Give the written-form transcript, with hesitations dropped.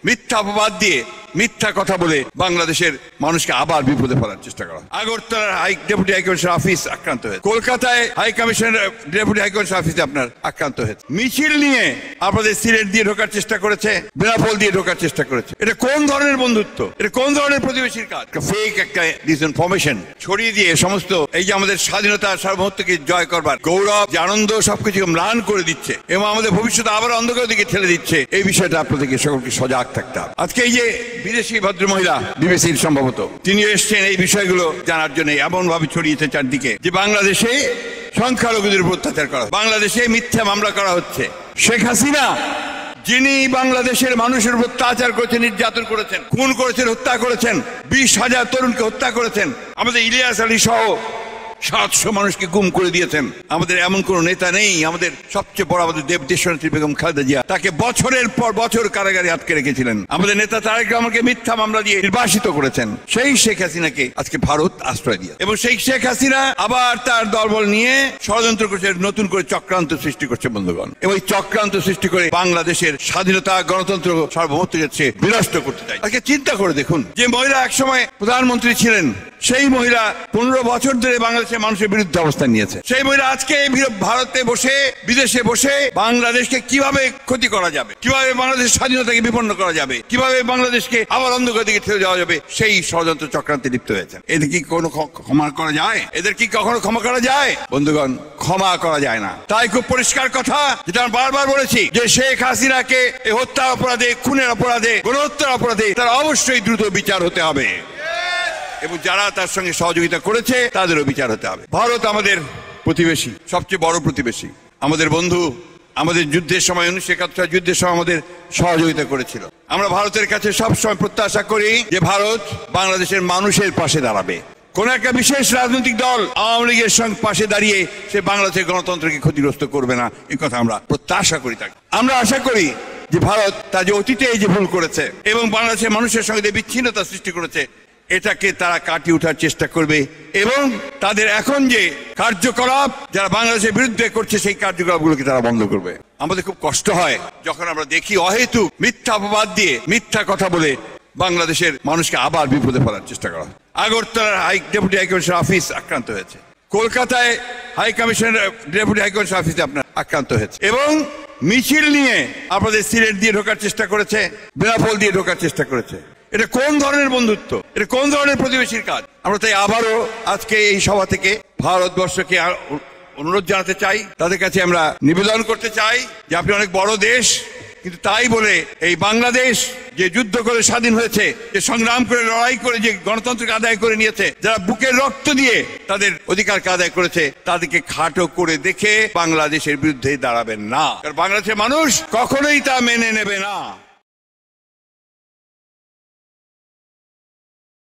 মিথ্যা অপবাদ দিয়ে মিথ্যা কথা বলে বাংলাদেশের মানুষকে আবার বিপদে ফেলার চেষ্টা করা। আগরতলার ডেপুটি হাইকমিশনার অফিস আক্রান্ত হয়েছে, কলকাতায় হাই কমিশনার ডেপুটি হাইকমিশনার অফিসে আপনার আক্রান্ত হয়েছে, মিছিল নিয়ে আপনাদের সিলেট দিয়ে ঢোকার চেষ্টা করেছে, বেনাপোল দিয়ে ঢোকার চেষ্টা করেছে। এটা কোন ধরনের বন্ধুত্ব? এটা কোন ধরনের প্রতিবেশীর কাজ? ফেক একটা ডিসইনফরমেশন ছড়িয়ে দিয়ে সমস্ত এই যে আমাদের স্বাধীনতা সার্বভৌমত্বকে জয় করবার গৌরব, যে আনন্দ, সবকিছু ম্লান করে দিচ্ছে এবং আমাদের ভবিষ্যতে আবার অন্ধকার দিকে ঠেলে দিচ্ছে। এই বিষয়টা আপনাদেরকে সকলকে সজাগ থাকতে হবে। আজকে এই যে বিদেশি ভদ্রমহিলা, বিবিসির সম্ভবত, তিনি এসছেন এই বিষয়গুলো জানার জন্য, এমন ভাবে ছড়িয়েছে চারদিকে যে বাংলাদেশে সংখ্যালঘুদের উপর অত্যাচার করা, বাংলাদেশে মিথ্যা মামলা করা হচ্ছে। শেখ হাসিনা যিনি বাংলাদেশের মানুষের উপর অত্যাচার করেছেন, নির্যাতন করেছেন, খুন করেছেন, হত্যা করেছেন, 20,000 তরুণকে হত্যা করেছেন, আমাদের ইলিয়াস আলী সহ 700 মানুষকে গুম করে দিয়েছেন। আমাদের এমন কোন নেতা নেই, আমাদের সবচেয়ে বড় আমাদের দেশনেত্রী বেগম খালেদা জিয়া, তাকে বছরের পর বছর কারাগারে আটকে রেখেছিলেন। আমাদের নেতা তারেক রহমানকে মিথ্যা মামলা দিয়ে নির্বাসিত করেছেন। সেই শেখ হাসিনাকে আজকে ভারত আশ্রয় দিয়ে, এবং সেই শেখ হাসিনা আবার তার দলবল নিয়ে ষড়যন্ত্র করছে, নতুন করে চক্রান্ত সৃষ্টি করছে বন্ধুগণ, এবং এই চক্রান্ত সৃষ্টি করে বাংলাদেশের স্বাধীনতা, গণতন্ত্র, সার্বভৌমত্বকে বিনষ্ট করতে চায়। আজকে চিন্তা করে দেখুন, যে মহিলা একসময় প্রধানমন্ত্রী ছিলেন, সেই মহিলা 15 বছর ধরে বাংলাদেশের মানুষের বিরুদ্ধে অবস্থান নিয়েছে। সেই মহিলা আজকে ভারতে বসে, বিদেশে বসে বাংলাদেশকে কিভাবে ক্ষতি করা যাবে, কিভাবে বাংলাদেশের স্বাধীনতাকে বিপন্ন করা যাবে, কিভাবে বাংলাদেশকে আবার অন্ধকার দিকে ঠেলে যাওয়া যাবে, সেই ষড়যন্ত্র চক্রান্তে লিপ্ত হয়েছে। এদের কি কোনো ক্ষমা করা যায়? এদের কি কখনো ক্ষমা করা যায়? বন্ধুগণ, ক্ষমা করা যায় না। তাই খুব পরিষ্কার কথা, যেটা আমি বারবার বলেছি, যে শেখ হাসিনাকে এই হত্যার অপরাধে, খুনের অপরাধে, গণহত্যার অপরাধে তার অবশ্যই দ্রুত বিচার হতে হবে, এবং যারা তার সঙ্গে সহযোগিতা করেছে তাদেরও বিচার হতে হবে। ভারত আমাদের প্রতিবেশী, সবচেয়ে বড় প্রতিবেশী, আমাদের বন্ধু। আমাদের যুদ্ধের সময়, 1971 যুদ্ধের সময় আমাদের সহযোগিতা করেছিল। আমরা ভারতের কাছে সবসময় প্রত্যাশা করি যে ভারত বাংলাদেশের মানুষের পাশে দাঁড়াবে। কোন একটা বিশেষ রাজনৈতিক দল আওয়ামী লীগের সঙ্গে পাশে দাঁড়িয়ে সে বাংলাদেশের গণতন্ত্রকে ক্ষতিগ্রস্ত করবে না, এই কথা আমরা প্রত্যাশা করি। থাকি আমরা আশা করি যে ভারত তার যে অতীতে এই যে ভুল করেছে এবং বাংলাদেশের মানুষের সঙ্গে যে বিচ্ছিন্নতা সৃষ্টি করেছে, এটাকে তারা কাটিয়ে ওঠার চেষ্টা করবে, এবং তাদের এখন যে কার্যকলাপ যারা বাংলাদেশের বিরুদ্ধে করছে, সেই কার্যকলাপগুলোকে তারা বন্ধ করবে। আমাদের খুব কষ্ট হয় যখন আমরা দেখি অহেতুক মিথ্যা অপবাদ দিয়ে মিথ্যা কথা বলে বাংলাদেশের মানুষকে আবার বিপদে ফেলার চেষ্টা করা। আগরতলার ডেপুটি হাইকমিশনার অফিস আক্রান্ত হয়েছে, কলকাতায় হাই কমিশনার ডেপুটি হাইকমিশনার অফিসে আপনার আক্রান্ত হয়েছে, এবং মিছিল নিয়ে আপনাদের সিলেট দিয়ে ঢোকার চেষ্টা করেছে, বেনাপোল দিয়ে ঢোকার চেষ্টা করেছে। এটা কোন ধরনের বন্ধুত্ব? এটা কোন ধরনের প্রতিবেশীর কাজ? আমরা তাই আবারও আজকে এই সভা থেকে ভারতবর্ষকে অনুরোধ জানাতে চাই, তাদের কাছে আমরা নিবেদন করতে চাই যে আপনি অনেক বড় দেশ, কিন্তু তাই বলে এই বাংলাদেশ যে যুদ্ধ করে স্বাধীন হয়েছে, যে সংগ্রাম করে, লড়াই করে, যে গণতন্ত্রকে আদায় করে নিয়েছে, যারা বুকের রক্ত দিয়ে তাদের অধিকারকে আদায় করেছে, তাদেরকে খাটো করে দেখে বাংলাদেশের বিরুদ্ধে দাঁড়াবেন না, কারণ বাংলাদেশের মানুষ কখনোই তা মেনে নেবে না।